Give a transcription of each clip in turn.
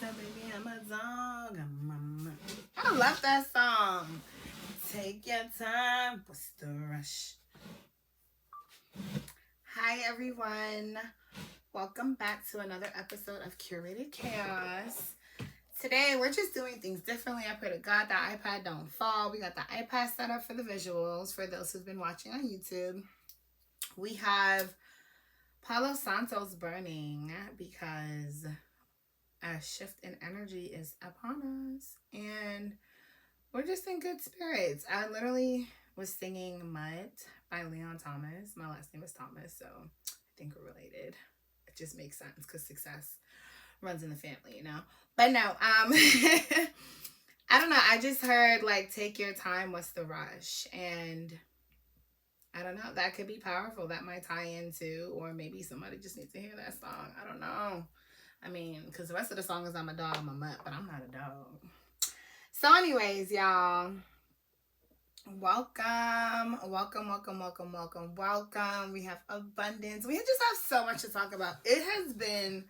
said, baby, I'm a dog. I love that song. Take your time. What's the rush? Hi, everyone. Welcome back to another episode of Curated Chaos. Today, we're just doing things differently. I pray to God the iPad don't fall. We got the iPad set up for the visuals for those who've been watching on YouTube. We have Palo Santos burning because a shift in energy is upon us. And we're just in good spirits. I literally was singing Mud by Leon Thomas. My last name is Thomas, so I think we're related. It just makes sense because success runs in the family, you know? But no, I don't know. I just heard, like, take your time, what's the rush? And I don't know. That could be powerful. That might tie into, or maybe somebody just needs to hear that song. I don't know. I mean, because the rest of the song is I'm a dog, I'm a mutt, but I'm not a dog. So anyways, y'all, welcome. We have abundance. We just have so much to talk about. It has been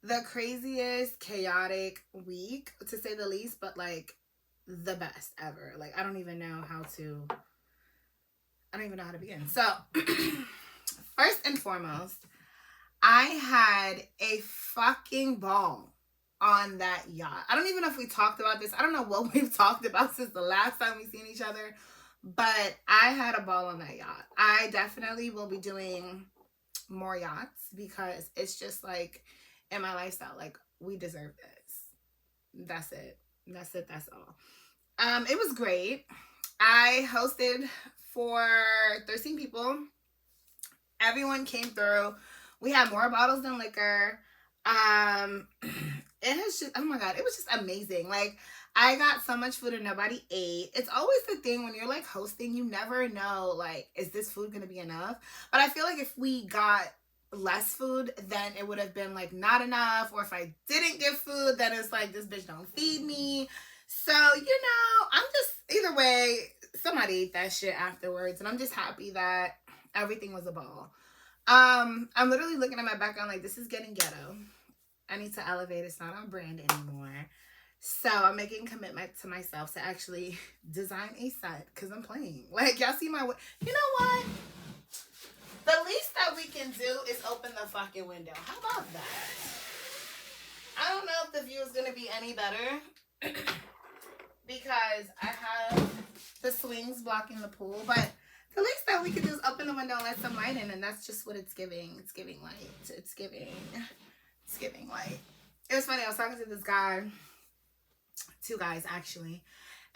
the craziest, chaotic week, to say the least, but like the best ever. Like, I don't even know how to begin. So first and foremost, I had a fucking ball on that yacht. I don't even know if we talked about this. I don't know what we've talked about since the last time we've seen each other, but I had a ball on that yacht. I definitely will be doing more yachts because it's just like in my lifestyle, like, we deserve this. That's it. That's all. It was great. I hosted for 13 people. Everyone came through. We had more bottles than liquor. It has just, oh my God, it was just amazing. Like, I got so much food and nobody ate. It's always the thing when you're like hosting, you never know, like, is this food going to be enough? But I feel like if we got less food, then it would have been like not enough. Or if I didn't get food, then it's like, this bitch don't feed me. So, you know, I'm just, either way, somebody ate that shit afterwards. And I'm just happy that everything was a ball. I'm literally looking at my background like, this is getting ghetto. I need to elevate. It's not on brand anymore. So I'm making a commitment to myself to actually design a set because I'm playing. Like, y'all see my, you know what? The least that we can do is open the fucking window. How about that? I don't know if the view is going to be any better because I have the swings blocking the pool, but the least that we can do is open the window and let some light in, and that's just what it's giving. It's giving light. It's giving light. It was funny. I was talking to this guy, two guys actually,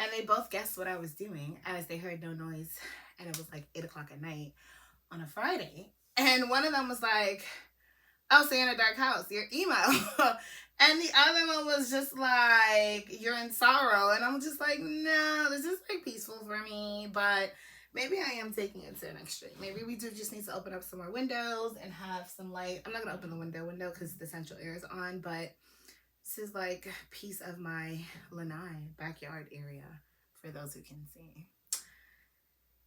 and they both guessed what I was doing as they heard no noise, and it was like 8 o'clock at night on a Friday. And one of them was like, "Oh, so you're in a dark house. You're emo." And the other one was just like, "You're in sorrow." And I'm just like, no, this is like peaceful for me, but maybe I am taking it to an extreme. Maybe we do just need to open up some more windows and have some light. I'm not going to open the window because the central air is on, but this is like a piece of my lanai backyard area for those who can see.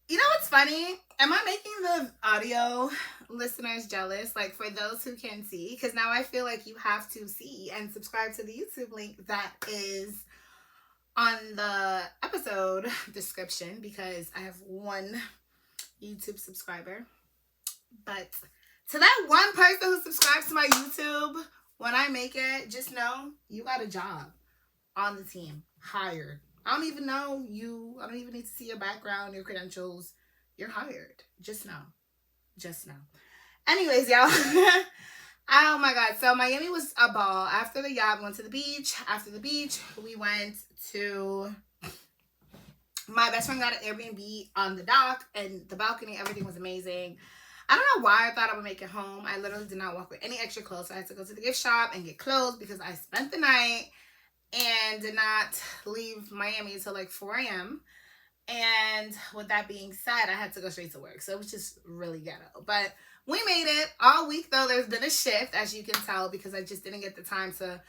You know what's funny? Am I making the audio listeners jealous? Like, for those who can see, because now I feel like you have to see and subscribe to the YouTube link that is on the episode description because I have one YouTube subscriber. But to that one person who subscribes to my YouTube, when I make it, just know you got a job on the team, hired. I don't even know you. I don't even need to see your background, your credentials. You're hired. Just know. Anyways, y'all. Oh my God. So Miami was a ball. After the yacht, we went to the beach. After the beach, we went to, my best friend got an Airbnb on the dock and the balcony. Everything was amazing. I don't know why I thought I would make it home. I literally did not walk with any extra clothes. So I had to go to the gift shop and get clothes because I spent the night and did not leave Miami until like 4 a.m. And with that being said, I had to go straight to work. So it was just really ghetto. But we made it. All week, though, there's been a shift, as you can tell, because I just didn't get the time to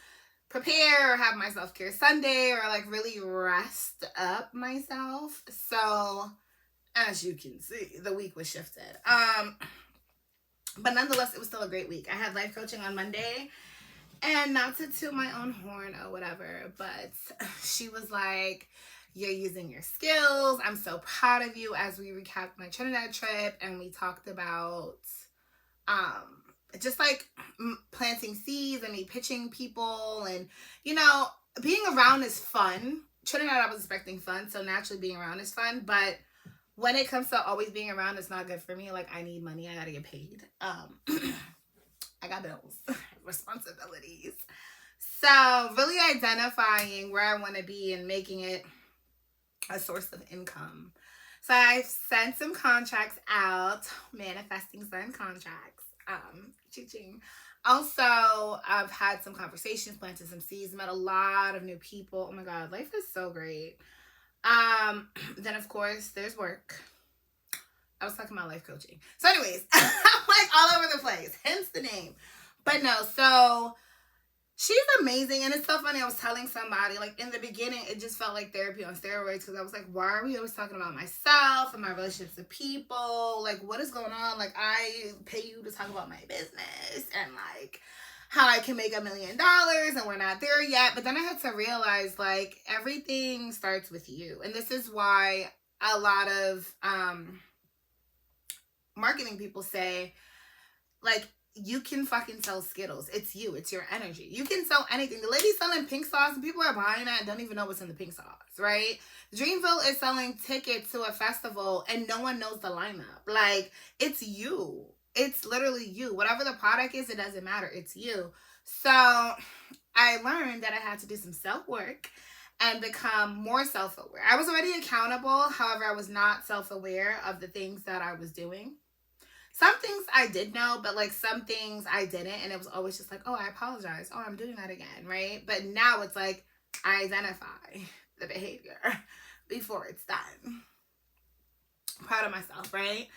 prepare or have my self-care Sunday or like really rest up myself. So as you can see, the week was shifted. But nonetheless, it was still a great week. I had life coaching on Monday. And not to toot my own horn or whatever, but she was like, you're using your skills. I'm so proud of you, as we recapped my Trinidad trip and we talked about just like planting seeds and me pitching people, and you know, being around is fun. Trinidad, I was expecting fun, so naturally being around is fun, but when it comes to always being around, it's not good for me. Like, I need money, I gotta get paid. I got bills, responsibilities. So really identifying where I want to be and making it a source of income. So I've sent some contracts out, manifesting some contracts. Ching. Also, I've had some conversations, planted some seeds, met a lot of new people. Oh my God, life is so great. Then of course there's work. I was talking about life coaching. So anyways, I'm like all over the place, hence the name. But no, so she's amazing. And it's so funny. I was telling somebody, like, in the beginning, it just felt like therapy on steroids, because I was like, why are we always talking about myself and my relationships with people? Like, what is going on? Like, I pay you to talk about my business and, like, how I can make $1 million, and we're not there yet. But then I had to realize, like, everything starts with you. And this is why a lot of marketing people say, like, you can fucking sell Skittles. It's you. It's your energy. You can sell anything. The lady's selling pink sauce and people are buying it and don't even know what's in the pink sauce, right? Dreamville is selling tickets to a festival and no one knows the lineup. Like, it's you. It's literally you. Whatever the product is, it doesn't matter. It's you. So I learned that I had to do some self-work and become more self-aware. I was already accountable. However, I was not self-aware of the things that I was doing. Some things I did know, but like some things I didn't. And it was always just like, oh, I apologize. Oh, I'm doing that again, right? But now it's like, I identify the behavior before it's done. I'm proud of myself, right?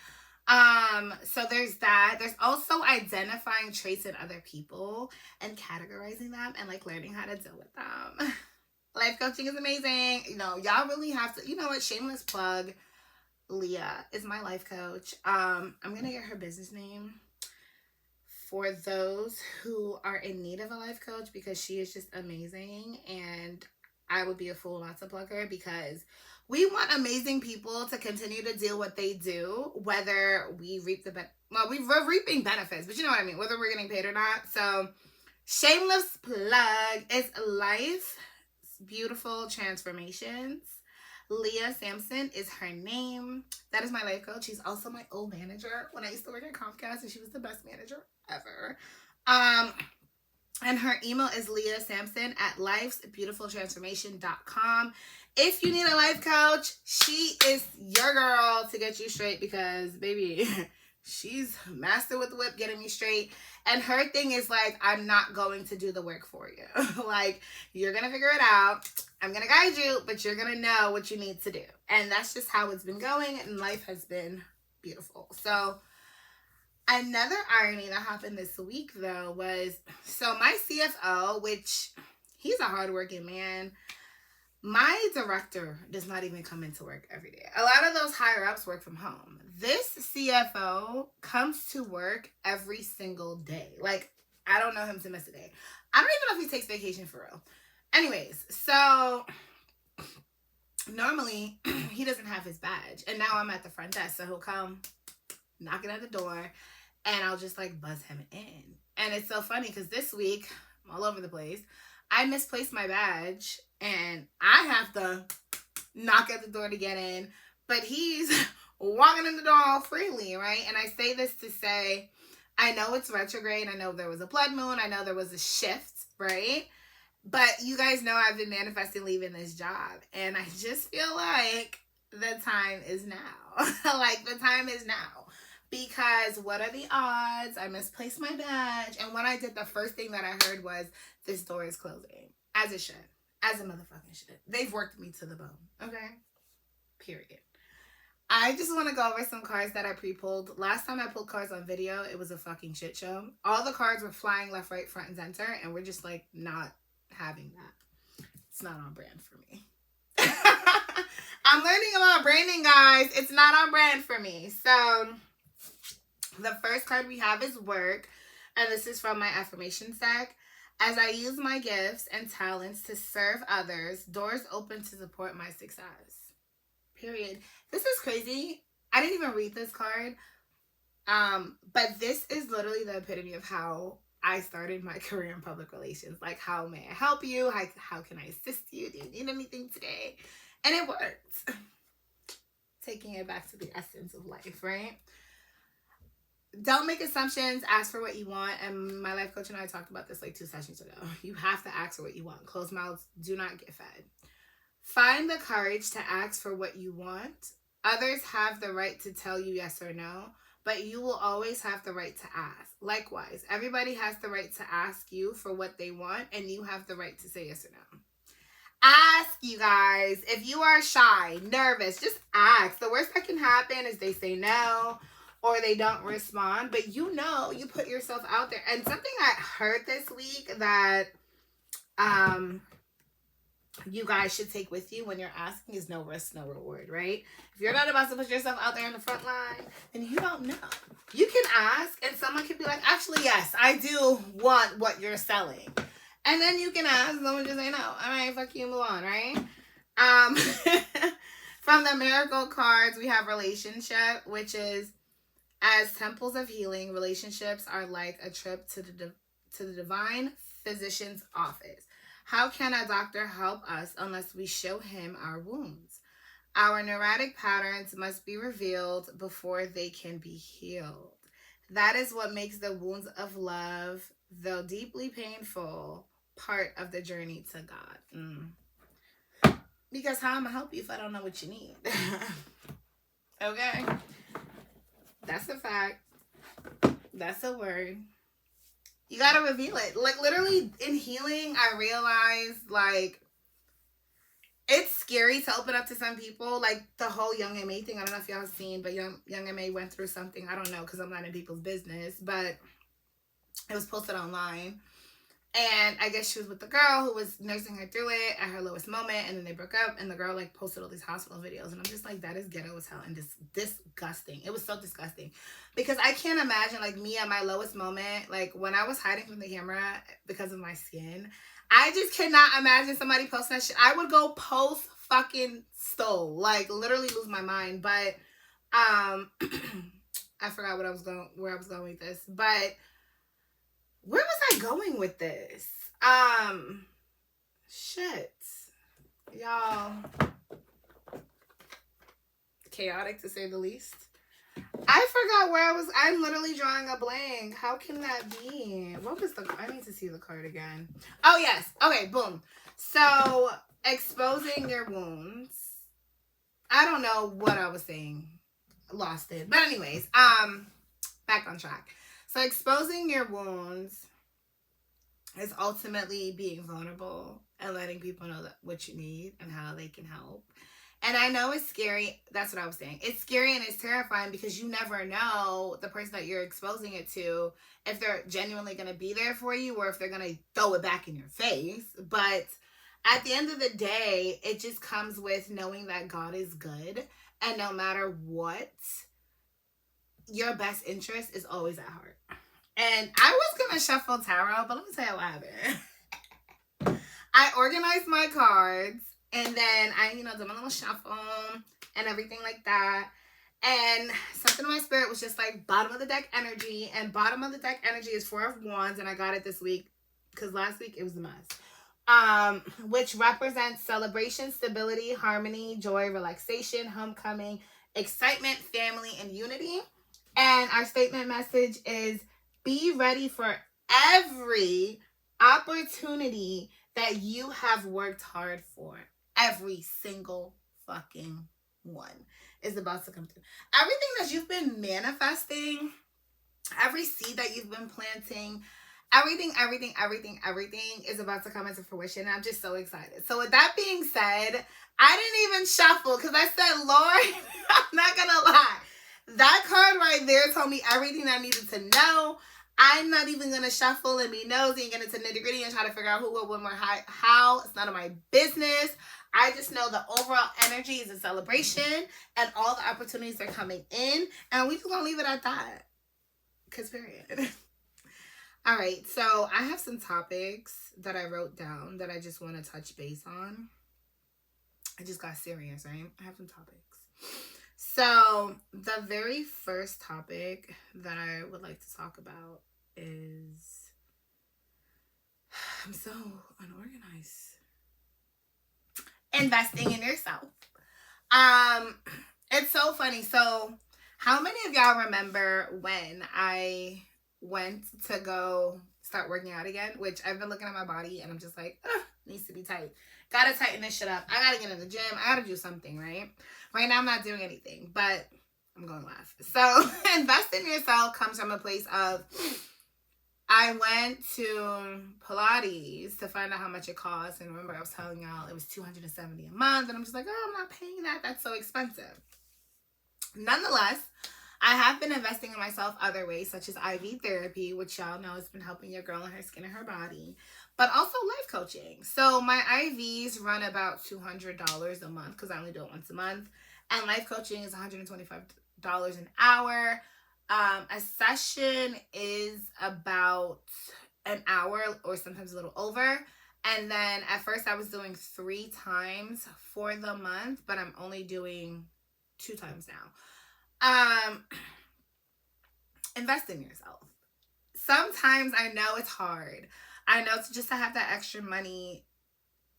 So there's that. There's also identifying traits in other people and categorizing them and like learning how to deal with them. Life coaching is amazing. You know, y'all really have to, you know what, shameless plug. Leah is my life coach. I'm gonna get her business name for those who are in need of a life coach, because she is just amazing, and I would be a fool not to plug her, because we want amazing people to continue to do what they do, whether we reap we're reaping benefits, but you know what I mean, whether we're getting paid or not. So shameless plug is Life Beautiful Transformations. Leah Sampson is her name. That is my life coach. She's also my old manager when I used to work at Comcast, and she was the best manager ever. And her email is leahsampson@lifesbeautifultransformation.com. If you need a life coach, she is your girl to get you straight, because baby, she's master with the whip getting me straight. And her thing is like, I'm not going to do the work for you. Like, you're going to figure it out. I'm going to guide you, but you're going to know what you need to do. And that's just how it's been going. And life has been beautiful. So another irony that happened this week, though, was, so my CFO, which he's a hardworking man, my director does not even come into work every day. A lot of those higher ups work from home. This CFO comes to work every single day. Like, I don't know him to miss a day. I don't even know if he takes vacation for real. Anyways, so normally he doesn't have his badge. And now I'm at the front desk. So he'll come knocking at the door and I'll just like buzz him in. And it's so funny because this week, I'm all over the place, I misplaced my badge and I have to knock at the door to get in. But he's walking in the door all freely, right? And I say this to say, I know it's retrograde. I know there was a blood moon. I know there was a shift, right? But you guys know I've been manifesting leaving this job. And I just feel like the time is now. Like, the time is now. Because what are the odds? I misplaced my badge. And when I did, the first thing that I heard was, this door is closing. As it should. As a motherfucking should. They've worked me to the bone. Okay? Period. I just want to go over some cards that I pre-pulled. Last time I pulled cards on video, it was a fucking shit show. All the cards were flying left, right, front, and center. And we're just like not having that. It's not on brand for me. I'm learning about branding, guys. It's not on brand for me. So the first card we have is work. And this is from my affirmation deck. As I use my gifts and talents to serve others, doors open to support my success. Period. This is crazy. I didn't even read this card. But this is literally the epitome of how I started my career in public relations. Like, how may I help you? How can I assist you? Do you need anything today? And it worked. Taking it back to the essence of life, right? Don't make assumptions. Ask for what you want. And my life coach and I talked about this like 2 sessions ago. You have to ask for what you want. Closed mouths do not get fed. Find the courage to ask for what you want. Others have the right to tell you yes or no, but you will always have the right to ask. Likewise, everybody has the right to ask you for what they want, and you have the right to say yes or no. Ask, you guys. If you are shy, nervous, just ask. The worst that can happen is they say no or they don't respond, but you put yourself out there. And something I heard this week that you guys should take with you when you're asking is no risk, no reward, right? If you're not about to put yourself out there in the front line, then you don't know. You can ask and someone can be like, actually, yes, I do want what you're selling. And then you can ask, someone just say no. All right, fuck you, move on, right? From the miracle cards, we have relationship, which is as temples of healing, relationships are like a trip to the divine physician's office. How can a doctor help us unless we show him our wounds? Our neurotic patterns must be revealed before they can be healed. That is what makes the wounds of love, though deeply painful, part of the journey to God. Because how am I going to help you if I don't know what you need? Okay? That's a fact. That's a word. You gotta reveal it. Like, literally, in healing, I realized, like, it's scary to open up to some people. Like, the whole Young M.A. thing. I don't know if y'all have seen, but Young M.A. went through something. I don't know, because I'm not in people's business. But it was posted online. And I guess she was with the girl who was nursing her through it at her lowest moment. And then they broke up. And the girl, like, posted all these hospital videos. And I'm just like, that is ghetto as hell. And disgusting. It was so disgusting. Because I can't imagine, like, me at my lowest moment. Like, when I was hiding from the camera because of my skin. I just cannot imagine somebody posting that shit. I would go post fucking stole. Like, literally lose my mind. But, I forgot where I was going with this. But where was I going with this? Shit. Y'all. Chaotic to say the least. I forgot where I was. I'm literally drawing a blank. How can that be? What was I need to see the card again. Oh, yes. Okay, boom. So, exposing your wounds. I don't know what I was saying. Lost it. But anyways, back on track. So exposing your wounds is ultimately being vulnerable and letting people know what you need and how they can help. And I know it's scary. That's what I was saying. It's scary and it's terrifying because you never know the person that you're exposing it to, if they're genuinely going to be there for you or if they're going to throw it back in your face. But at the end of the day, it just comes with knowing that God is good. And no matter what, your best interest is always at heart. And I was going to shuffle tarot, but let me tell you what happened. I organized my cards, and then I, did my little shuffle and everything like that. And something in my spirit was just like bottom of the deck energy. And bottom of the deck energy is 4 of Wands, and I got it this week because last week it was a mess. Which represents celebration, stability, harmony, joy, relaxation, homecoming, excitement, family, and unity. And our statement message is, be ready for every opportunity that you have worked hard for. Every single fucking one is about to come through. Everything that you've been manifesting, every seed that you've been planting, everything is about to come into fruition. And I'm just so excited. So with that being said, I didn't even shuffle because I said, Lord, I'm not going to lie. That card right there told me everything I needed to know. I'm not even going to shuffle and be nosy and get into nitty gritty and try to figure out who, what, when, where, how. It's none of my business. I just know the overall energy is a celebration and all the opportunities are coming in. And we just going to leave it at that. Because period. All right, so I have some topics that I wrote down that I just want to touch base on. I just got serious, right? I have some topics. So, the very first topic that I would like to talk about is I'm so unorganized. Investing in yourself. Um, it's so funny. So, how many of y'all remember when I went to go start working out again? Which I've been looking at my body and I'm just like, needs to be tight. Gotta tighten this shit up. I gotta get in the gym. I gotta do something, right? Right now I'm not doing anything, but I'm going to laugh. So, invest in yourself comes from a place of I went to Pilates to find out how much it costs. And remember, I was telling y'all it was $270 a month. And I'm just like, oh, I'm not paying that. That's so expensive. Nonetheless, I have been investing in myself other ways, such as IV therapy, which y'all know has been helping your girl in her skin and her body, but also life coaching. So my IVs run about $200 a month because I only do it once a month. And life coaching is $125 an hour. A session is about an hour or sometimes a little over. And then at first I was doing 3 times for the month, but I'm only doing 2 times now. Invest in yourself. Sometimes I know it's hard. I know just to have that extra money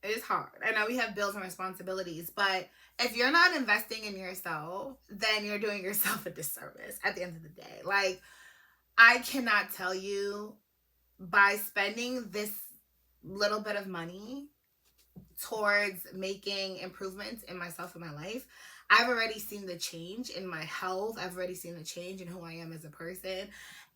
is hard. I know we have bills and responsibilities, but if you're not investing in yourself, then you're doing yourself a disservice at the end of the day. Like, I cannot tell you, by spending this little bit of money towards making improvements in myself and my life, I've already seen the change in my health. I've already seen the change in who I am as a person.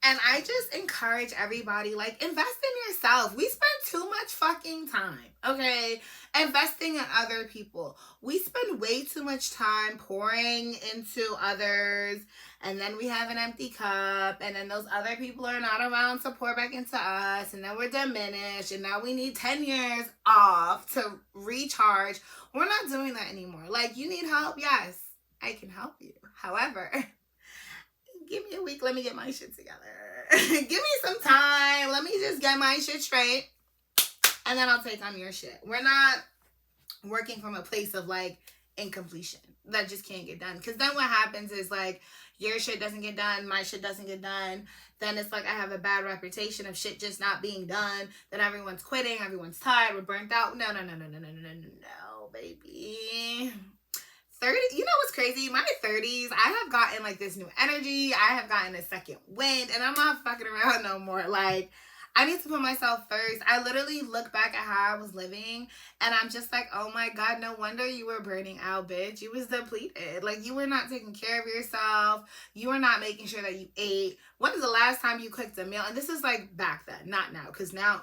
And I just encourage everybody, like, invest in yourself. We spend too much fucking time, okay, investing in other people. We spend way too much time pouring into others, and then we have an empty cup, and then those other people are not around to pour back into us, and then we're diminished, and now we need 10 years off to recharge. We're not doing that anymore. Like, you need help? Yes, I can help you. However, give me a week. Let me get my shit together. Give me some time. Let me just get my shit straight. And then I'll take on your shit. We're not working from a place of like incompletion that just can't get done. Because then what happens is like your shit doesn't get done. My shit doesn't get done. Then it's like I have a bad reputation of shit just not being done. Then everyone's quitting. Everyone's tired. We're burnt out. No, baby. 30, you know what's crazy? My 30s, I have gotten like this new energy. I have gotten a second wind, and I'm not fucking around no more. Like, I need to put myself first. I literally look back at how I was living, and I'm just like, oh my God, no wonder you were burning out, bitch. You was depleted. Like, you were not taking care of yourself. You were not making sure that you ate. When was the last time you cooked a meal? And this is like back then, not now, because now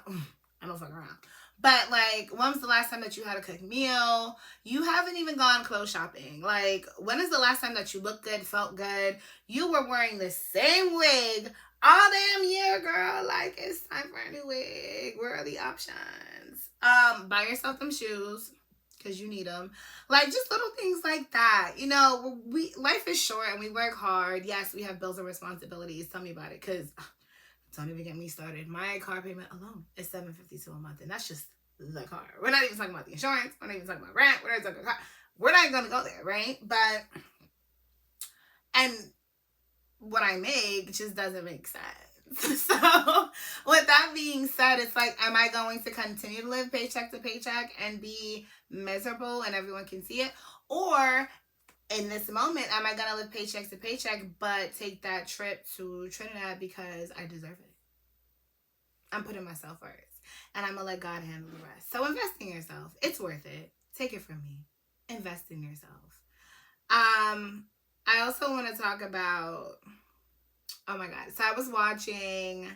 I don't fuck around. But, like, when was the last time that you had a cooked meal? You haven't even gone clothes shopping. Like, when is the last time that you looked good, felt good? You were wearing the same wig all damn year, girl. Like, it's time for a new wig. Where are the options? Buy yourself them shoes, because you need them. Like, just little things like that. You know, life is short and we work hard. Yes, we have bills and responsibilities. Tell me about it, because don't even get me started. My car payment alone is $752 a month, and that's just the car. We're not even talking about the insurance. We're not even talking about rent. We're not talking about car. We're not going to go there, right? But, and what I make just doesn't make sense. So, with that being said, it's like, am I going to continue to live paycheck to paycheck and be miserable and everyone can see it? Or, in this moment, am I going to live paycheck to paycheck, but take that trip to Trinidad because I deserve it? I'm putting myself first. And I'm going to let God handle the rest. So invest in yourself. It's worth it. Take it from me. Invest in yourself. I also want to talk about, oh my God. So I was watching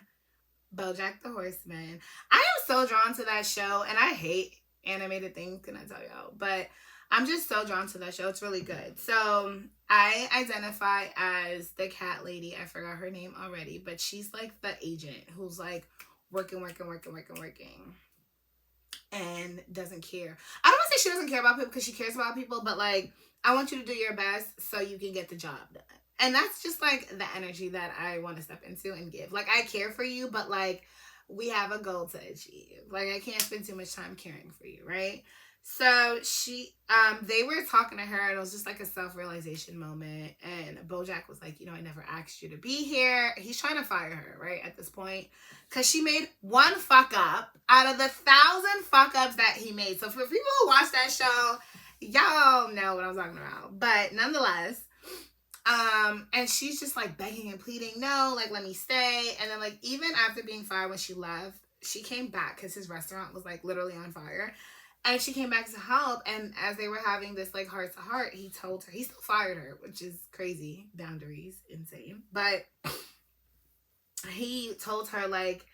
BoJack the Horseman. I am so drawn to that show. And I hate animated things, can I tell y'all? But I'm just so drawn to that show. It's really good. So I identify as the cat lady. I forgot her name already. But she's like the agent who's like working. And doesn't care. I don't want to say she doesn't care about people, because she cares about people. But like, I want you to do your best so you can get the job done. And that's just like the energy that I want to step into and give. Like, I care for you, but like, we have a goal to achieve. Like, I can't spend too much time caring for you, right? So they were talking to her, and it was just like a self-realization moment. And Bojack was like, I never asked you to be here. He's trying to fire her, right, at this point, because she made one fuck up out of the 1,000 fuck ups that he made. So for people who watch that show, y'all know what I'm talking about. But nonetheless, and she's just like begging and pleading, no, like, let me stay. And then, like, even after being fired, when she left, she came back because his restaurant was like literally on fire. And she came back to help. And as they were having this like heart to heart, he told her, he still fired her, which is crazy. Boundaries, insane. But he told her, like,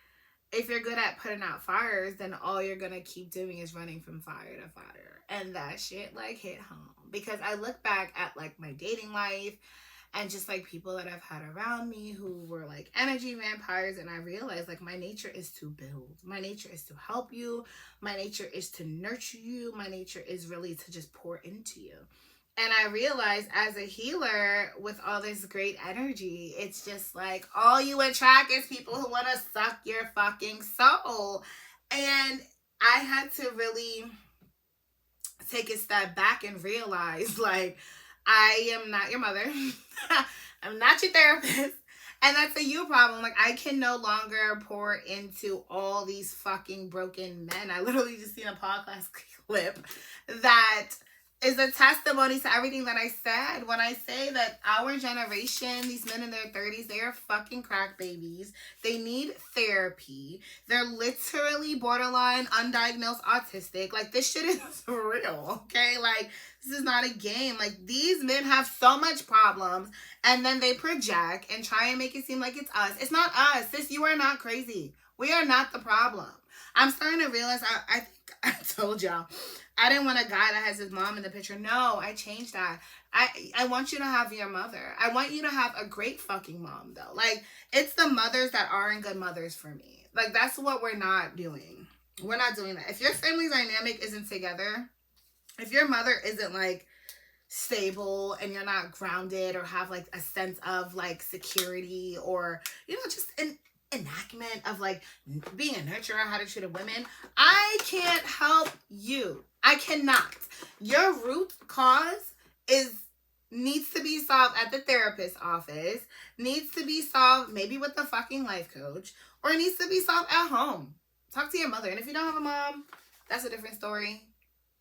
if you're good at putting out fires, then all you're gonna keep doing is running from fire to fire. And that shit like hit home. Because I look back at like my dating life and just like people that I've had around me who were like energy vampires, and I realized like my nature is to build. My nature is to help you. My nature is to nurture you. My nature is really to just pour into you. And I realized as a healer with all this great energy, it's just like all you attract is people who want to suck your fucking soul. And I had to really take a step back and realize, like, I am not your mother. I'm not your therapist. And that's a you problem. Like, I can no longer pour into all these fucking broken men. I literally just seen a podcast clip that is a testimony to everything that I said when I say that our generation, these men in their 30s, they are fucking crack babies. They need therapy. They're literally borderline undiagnosed autistic. Like, this shit is real, okay? Like, this is not a game. Like, these men have so much problems, and then they project and try and make it seem like it's us. It's not us. Sis, you are not crazy. We are not the problem. I'm starting to realize, I think I told y'all, I didn't want a guy that has his mom in the picture. No, I changed that. I want you to have your mother. I want you to have a great fucking mom, though. Like, it's the mothers that aren't good mothers for me. Like, that's what we're not doing. We're not doing that. If your family dynamic isn't together, if your mother isn't, like, stable and you're not grounded or have, like, a sense of, like, security or, just an enactment of, like, being a nurturer, how to treat a woman, I can't help you. I cannot. Your root cause needs to be solved at the therapist's office, needs to be solved maybe with the fucking life coach, or it needs to be solved at home. Talk to your mother. And if you don't have a mom, that's a different story.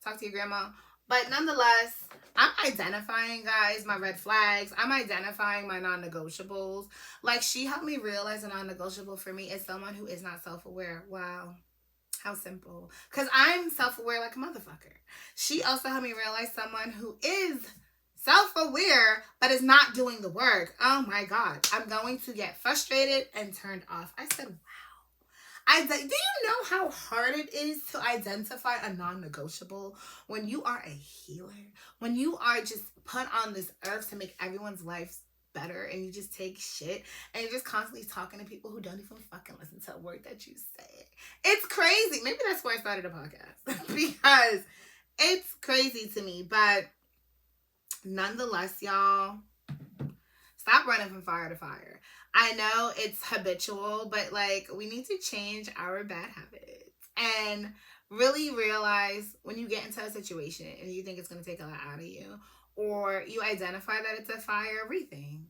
Talk to your grandma. But nonetheless, I'm identifying, guys, my red flags. I'm identifying my non-negotiables. Like, she helped me realize a non-negotiable for me is someone who is not self-aware. Wow. How simple. Because I'm self-aware like a motherfucker. She also helped me realize someone who is self-aware but is not doing the work. Oh my God. I'm going to get frustrated and turned off. I said, wow. Do you know how hard it is to identify a non-negotiable when you are a healer? When you are just put on this earth to make everyone's lives better, and you just take shit and you're just constantly talking to people who don't even fucking listen to a word that you say. It's crazy. Maybe that's why I started a podcast because it's crazy to me. But nonetheless, y'all, stop running from fire to fire. I know it's habitual, but like, we need to change our bad habits and really realize when you get into a situation and you think it's going to take a lot out of you, or you identify that it's a fire, rethink.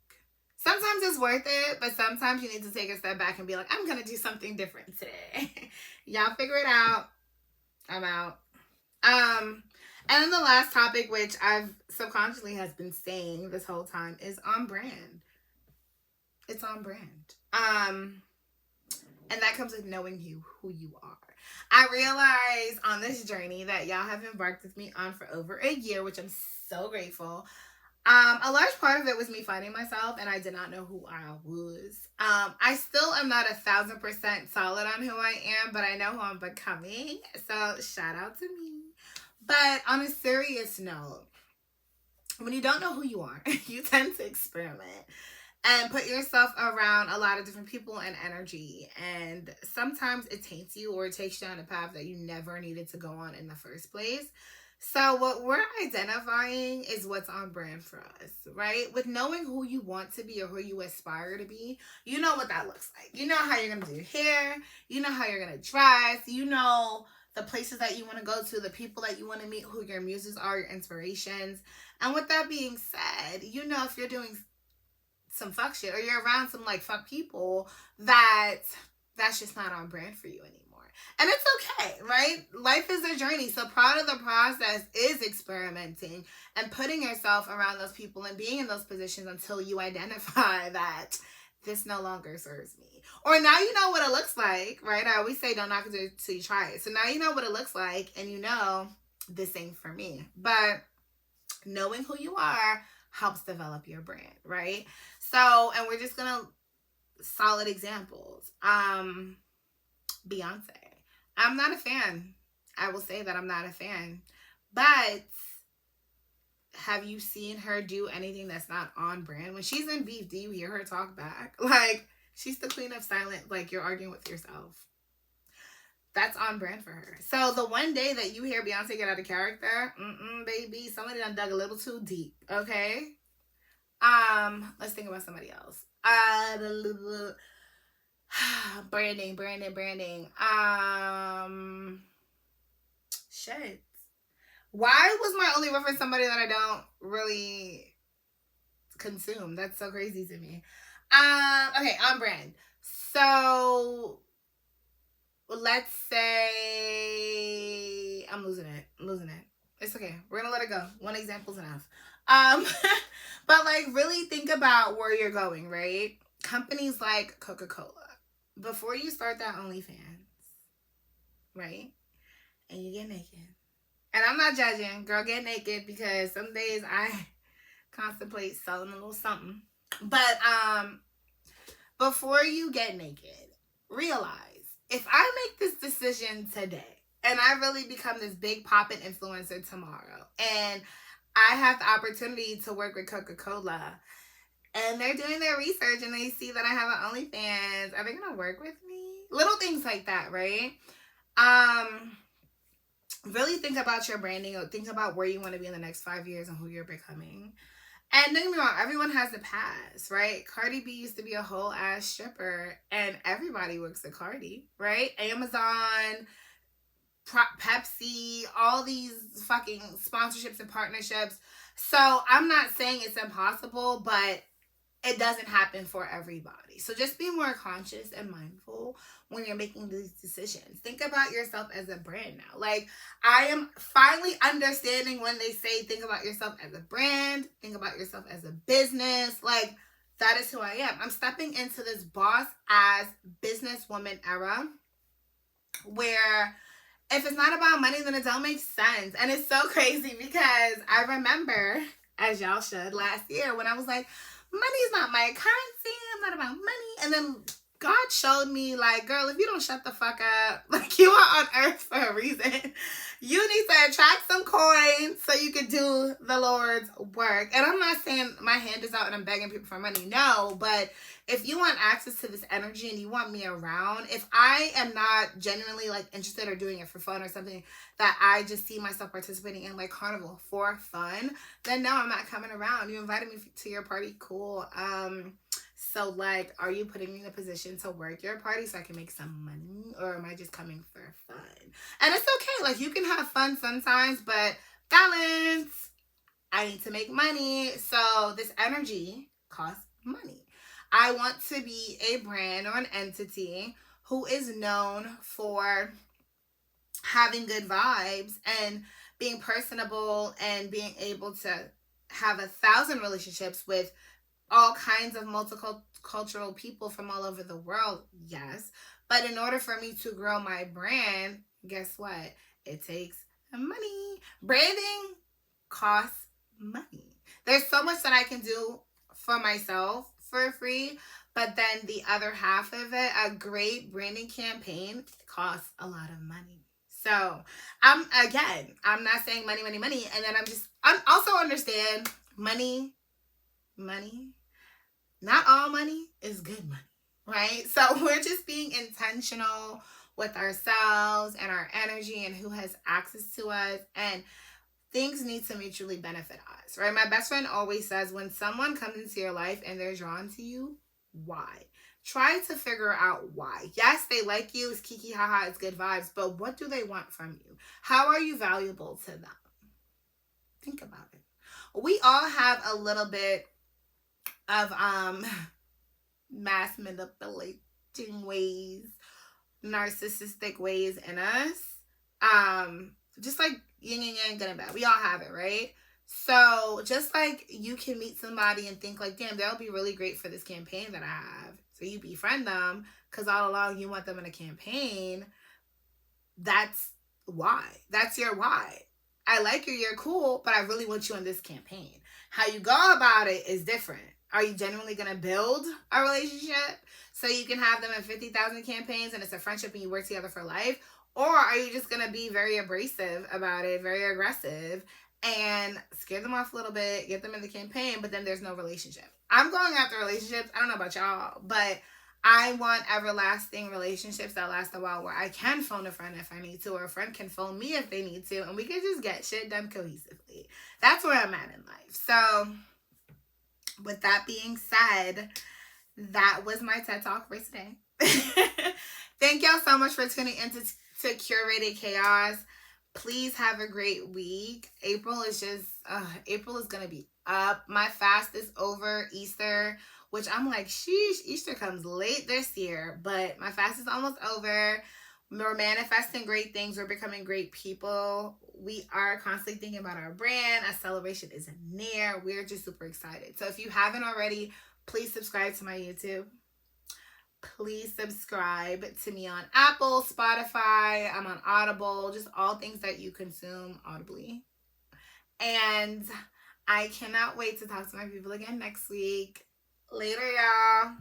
Sometimes it's worth it, but sometimes you need to take a step back and be like, I'm going to do something different today. Y'all figure it out. I'm out. And then the last topic, which I've subconsciously has been saying this whole time, is on brand. It's on brand. And that comes with knowing who you are. I realize on this journey that y'all have embarked with me on for over a year, which I'm so grateful. A large part of it was me finding myself, and I did not know who I was. I still am not 1,000% solid on who I am, but I know who I'm becoming. So shout out to me. But on a serious note, when you don't know who you are, you tend to experiment. and put yourself around a lot of different people and energy. And sometimes it taints you or it takes you down a path that you never needed to go on in the first place. So what we're identifying is what's on brand for us, right? With knowing who you want to be or who you aspire to be, you know what that looks like. You know how you're going to do your hair. You know how you're going to dress. You know the places that you want to go to, the people that you want to meet, who your muses are, your inspirations. And with that being said, you know if you're doing some fuck shit or you're around some like fuck people, that's just not on brand for you anymore. And it's okay, right? Life is a journey. So part of the process is experimenting and putting yourself around those people and being in those positions until you identify that this no longer serves me. Or now you know what it looks like, right? I always say don't knock it till you try it. So now you know what it looks like and you know this ain't for me. But knowing who you are helps develop your brand, right? So, and we're just gonna solid examples. Beyonce. I'm not a fan. I will say that I'm not a fan. But have you seen her do anything that's not on brand? When she's in beef, do you hear her talk back? Like, she's the queen of silent, like you're arguing with yourself. That's on brand for her. So the one day that you hear Beyonce get out of character, baby, somebody done dug a little too deep, okay? Let's think about somebody else. Branding. Shit. Why was my only reference somebody that I don't really consume? That's so crazy to me. Okay, on brand. So let's say I'm losing it. It's okay. We're gonna let it go. One example's enough. But like really think about where you're going, right? Companies like Coca-Cola. Before you start that OnlyFans, right? And you get naked. And I'm not judging. Girl, get naked because some days I contemplate selling a little something. But before you get naked, realize if I make this decision today and I really become this big poppin' influencer tomorrow and I have the opportunity to work with Coca-Cola and they're doing their research and they see that I have an OnlyFans, are they gonna work with me? Little things like that, right? Really think about your branding or think about where you want to be in the next 5 years and who you're becoming. And don't get me wrong, everyone has a past, right? Cardi B used to be a whole ass stripper and everybody works at Cardi, right? Amazon, Pepsi, all these fucking sponsorships and partnerships. So I'm not saying it's impossible, but it doesn't happen for everybody. So just be more conscious and mindful when you're making these decisions. Think about yourself as a brand now. Like, I am finally understanding when they say think about yourself as a brand, think about yourself as a business. Like, that is who I am. I'm stepping into this boss as businesswoman era where if it's not about money, then it don't make sense. And it's so crazy because I remember, as y'all should, last year when I was like, money is not my currency. I'm not about money. And then God showed me, like, girl, if you don't shut the fuck up, like, you are on earth for a reason. You need to attract some coins so you can do the Lord's work. And I'm not saying my hand is out and I'm begging people for money. No, but if you want access to this energy and you want me around, if I am not genuinely, like, interested or doing it for fun or something that I just see myself participating in, like carnival for fun, then no, I'm not coming around. You invited me to your party, cool. So, like, are you putting me in a position to work your party so I can make some money? Or am I just coming for fun? And it's okay. Like, you can have fun sometimes, but balance. I need to make money. So, this energy costs money. I want to be a brand or an entity who is known for having good vibes and being personable and being able to have 1,000 relationships with all kinds of multicultural people from all over the world, yes. But in order for me to grow my brand, guess what? It takes money. Branding costs money. There's so much that I can do for myself for free, but then the other half of it, a great branding campaign costs a lot of money. So, I'm not saying money, and then I'm also understand money not all money is good money, right? So we're just being intentional with ourselves and our energy and who has access to us. And things need to mutually benefit us, right? My best friend always says when someone comes into your life and they're drawn to you, why? Try to figure out why. Yes, they like you, it's kiki haha, it's good vibes, but what do they want from you? How are you valuable to them? Think about it. We all have a little bit of mass manipulating ways, narcissistic ways in us. Just like yin and yang, good and bad. We all have it, right? So just like you can meet somebody and think like, damn, they'll be really great for this campaign that I have. So you befriend them because all along you want them in a campaign. That's why. That's your why. I like you, you're cool, but I really want you in this campaign. How you go about it is different. Are you genuinely going to build a relationship so you can have them in 50,000 campaigns and it's a friendship and you work together for life? Or are you just going to be very abrasive about it, very aggressive, and scare them off a little bit, get them in the campaign, but then there's no relationship? I'm going after relationships. I don't know about y'all, but I want everlasting relationships that last a while where I can phone a friend if I need to, or a friend can phone me if they need to, and we can just get shit done cohesively. That's where I'm at in life. So, with that being said, that was my TED Talk for today. Thank y'all so much for tuning into Curated Chaos. Please have a great week. April is going to be up. My fast is over. Easter, which I'm like, sheesh, Easter comes late this year, but my fast is almost over. We're manifesting great things. We're becoming great people. We are constantly thinking about our brand. A celebration is near. We're just super excited. So if you haven't already, please subscribe to my YouTube. Please subscribe to me on Apple, Spotify. I'm on Audible, just all things that you consume audibly. And I cannot wait to talk to my people again next week. Later, y'all.